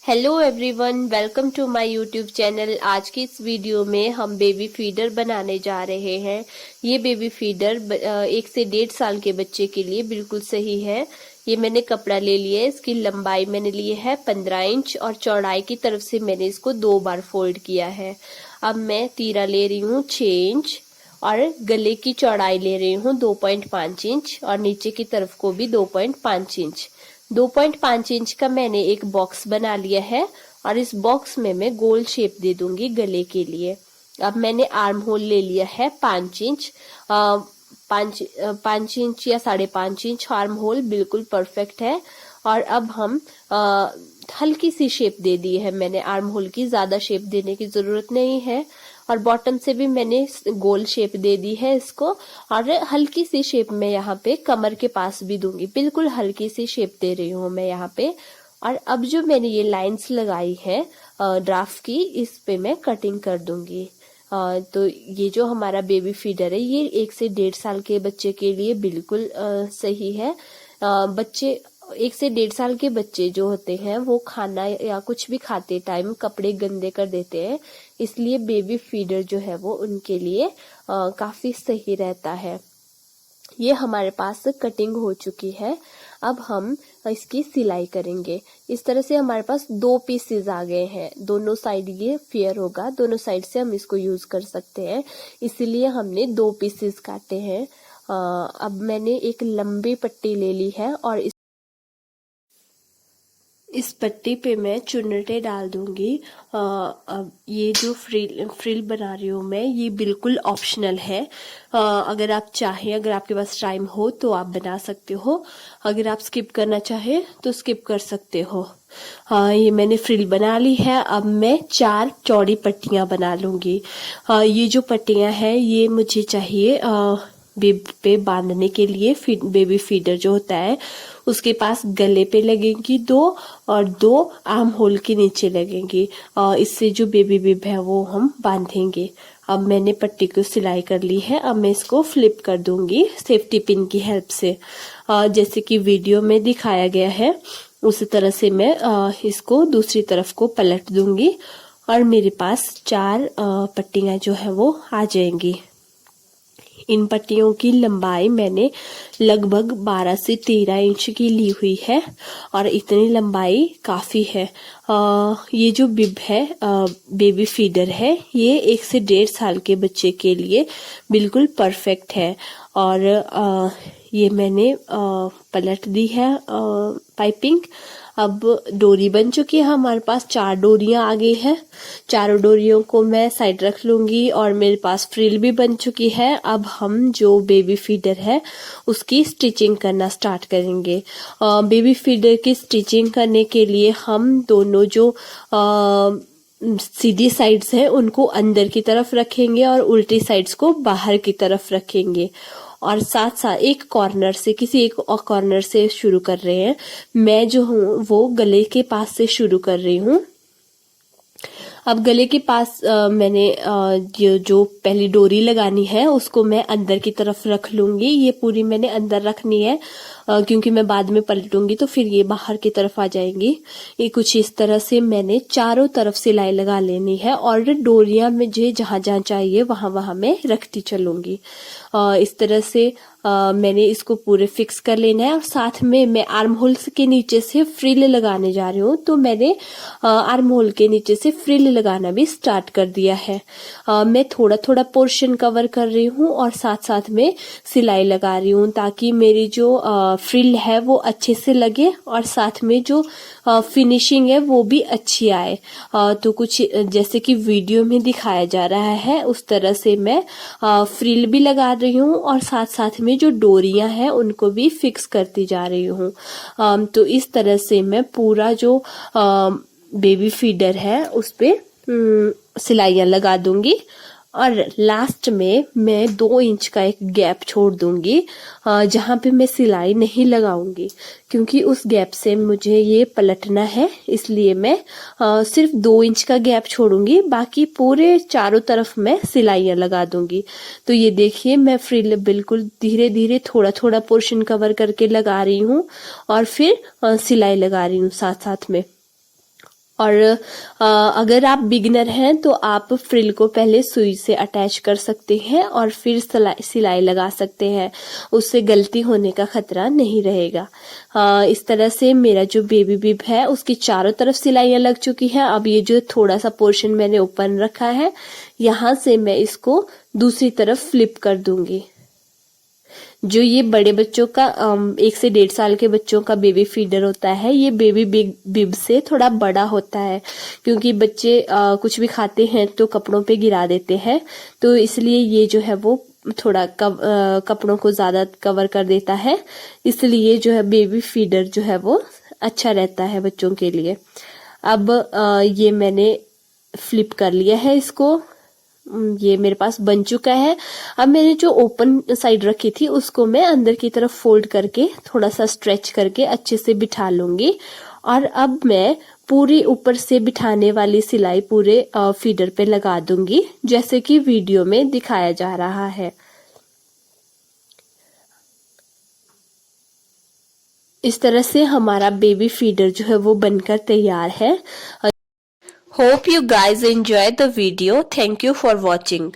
Hello everyone, welcome to my YouTube channel. आज की इस वीडियो में हम बेबी फीडर बनाने जा रहे हैं। ये बेबी फीडर 1 से 1.5 साल के बच्चे के लिए बिल्कुल सही है। ये मैंने कपड़ा ले लिया है, इसकी लंबाई मैंने ली है 15 इंच और चौड़ाई की तरफ से मैंने इसको 2 बार फोल्ड किया है। अब मैं तीरा ले रही हूँ 6 इंच और गले की चौड़ाई ले रही हूँ 2.5 इंच और नीचे की तरफ को भी 2.5 इंच। 2.5 इंच का मैंने एक बॉक्स बना लिया है और इस बॉक्स में मैं गोल शेप दे दूंगी गले के लिए। अब मैंने आर्म होल ले लिया है 5 इंच, 5 इंच या 5.5 इंच आर्म होल बिल्कुल परफेक्ट है। और अब हम हल्की सी शेप दे दी है मैंने आर्म होल की, ज्यादा शेप देने की जरूरत नहीं है। और बॉटम से भी मैंने गोल शेप दे दी है इसको, और हल्की सी शेप मैं यहाँ पे कमर के पास भी दूंगी, बिल्कुल हल्की सी शेप दे रही हूँ मैं यहाँ पे। और अब जो मैंने ये लाइंस लगाई है ड्राफ्ट की, इस पे मैं कटिंग कर दूंगी। तो ये जो हमारा बेबी फीडर है ये 1 से 1.5 साल के बच्चे के लिए बिल्कुल सही है। बच्चे 1 से 1.5 साल के बच्चे जो होते हैं वो खाना या कुछ भी खाते टाइम कपड़े गंदे कर देते हैं, इसलिए बेबी फीडर जो है वो उनके लिए काफी सही रहता है। ये हमारे पास कटिंग हो चुकी है। अब हम इसकी सिलाई करेंगे। इस तरह से हमारे पास 2 पीसेस आ गए हैं, दोनों साइड ये फेयर होगा, दोनों साइड से हम इसको यूज कर सकते हैं, इसलिए हमने 2 पीसेस काटे हैं। अब मैंने एक लंबी पट्टी ले ली है और इस पट्टी पे मैं चुन्नटे डाल दूंगी। अब ये जो फ्रिल बना रही हूँ मैं, ये बिल्कुल ऑप्शनल है। अगर आप चाहें, अगर आपके पास टाइम हो तो आप बना सकते हो, अगर आप स्किप करना चाहें तो स्किप कर सकते हो। ये मैंने फ्रिल बना ली है। अब मैं 4 चौड़ी पट्टियां बना लूंगी। ये जो पट्टियां हैं ये मुझे चाहिए बेबी पे बांधने के लिए। बेबी फीडर जो होता है उसके पास गले पे लगेंगी 2 और 2 आर्म होल के नीचे लगेंगी। इससे जो बेबी बिब है वो हम बांधेंगे। अब मैंने पट्टी को सिलाई कर ली है। अब मैं इसको फ्लिप कर दूंगी सेफ्टी पिन की हेल्प से। जैसे कि वीडियो में दिखाया गया है उसी तरह से मैं इसको दूसरी तरफ को पलट दूंगी और मेरे पास 4 पट्टियां जो है वो आ जाएंगी। इन पट्टियों की लंबाई मैंने लगभग 12 से 13 इंच की ली हुई है और इतनी लंबाई काफी है। ये जो बिब है बेबी फीडर है, ये 1 से 1.5 साल के बच्चे के लिए बिल्कुल परफेक्ट है। और ये मैंने पलट दी है पाइपिंग। अब डोरी बन चुकी है, हमारे पास 4 डोरियां आ गई है। चारों डोरियों को मैं साइड रख लूंगी और मेरे पास फ्रिल भी बन चुकी है। अब हम जो बेबी फीडर है उसकी स्टिचिंग करना स्टार्ट करेंगे। बेबी फीडर की स्टिचिंग करने के लिए हम दोनों जो सीधी साइड्स हैं उनको अंदर की तरफ रखेंगे और उल्टी साइड्स को बाहर की तरफ रखेंगे। और साथ साथ एक कॉर्नर से, किसी एक कॉर्नर से शुरू कर रहे हैं। मैं जो हूँ वो गले के पास से शुरू कर रही हूँ। अब गले के पास मैंने जो पहली डोरी लगानी है उसको मैं अंदर की तरफ रख लूंगी। ये पूरी मैंने अंदर रखनी है क्योंकि मैं बाद में पलटूंगी तो फिर ये बाहर की तरफ आ जाएंगी। ये कुछ इस तरह से मैंने चारों तरफ सिलाई लगा लेनी है और डोरियां मुझे जहां जहां चाहिए वहां वहां मैं रखती चलूंगी। इस तरह से मैंने इसको पूरे फिक्स कर लेना है। और साथ में मैं आर्म होल्स के नीचे से फ्रिल लगाने जा रही हूँ, तो मैंने आर्म होल के नीचे से फ्रिल लगाना भी स्टार्ट कर दिया है। मैं थोड़ा थोड़ा पोर्शन कवर कर रही हूँ और साथ साथ में सिलाई लगा रही हूँ ताकि मेरी जो फ्रिल है वो अच्छे से लगे और साथ में जो फिनिशिंग है वो भी अच्छी आए। तो कुछ जैसे कि वीडियो में दिखाया जा रहा है उस तरह से मैं फ्रिल भी लगा रही हूँ और साथ साथ में जो डोरियां हैं उनको भी फिक्स करती जा रही हूँ। तो इस तरह से मैं पूरा जो बेबी फीडर है उस पे सिलाइयां लगा दूंगी और लास्ट में मैं 2 इंच का एक गैप छोड़ दूंगी जहां पे मैं सिलाई नहीं लगाऊंगी, क्योंकि उस गैप से मुझे ये पलटना है, इसलिए मैं सिर्फ 2 इंच का गैप छोड़ूंगी, बाकी पूरे चारों तरफ मैं सिलाइयां लगा दूंगी। तो ये देखिए मैं फ्रिल बिल्कुल धीरे धीरे थोड़ा थोड़ा पोर्शन कवर करके लगा रही हूँ और फिर सिलाई लगा रही हूँ साथ साथ में। और अगर आप बिगिनर हैं तो आप फ्रिल को पहले सुई से अटैच कर सकते हैं और फिर सिलाई लगा सकते हैं, उससे गलती होने का खतरा नहीं रहेगा। इस तरह से मेरा जो बेबी बिब है उसकी चारों तरफ सिलाइयाँ लग चुकी हैं। अब ये जो थोड़ा सा पोर्शन मैंने ओपन रखा है, यहाँ से मैं इसको दूसरी तरफ फ्लिप कर दूंगी। जो ये बड़े बच्चों का 1 से 1.5 साल के बच्चों का बेबी फीडर होता है, ये बेबी बिब से थोड़ा बड़ा होता है, क्योंकि बच्चे कुछ भी खाते हैं तो कपड़ों पे गिरा देते हैं, तो इसलिए ये जो है वो थोड़ा कपड़ों को ज्यादा कवर कर देता है, इसलिए जो है बेबी फीडर जो है वो अच्छा रहता है बच्चों के लिए। अब ये मैंने फ्लिप कर लिया है इसको, ये मेरे पास बन चुका है। अब मैंने जो ओपन साइड रखी थी उसको मैं अंदर की तरफ फोल्ड करके थोड़ा सा स्ट्रेच करके अच्छे से बिठा लूंगी, और अब मैं पूरी ऊपर से बिठाने वाली सिलाई पूरे फीडर पे लगा दूंगी, जैसे कि वीडियो में दिखाया जा रहा है। इस तरह से हमारा बेबी फीडर जो है वो बनकर तैयार है। Hope you guys enjoyed the video. Thank you for watching.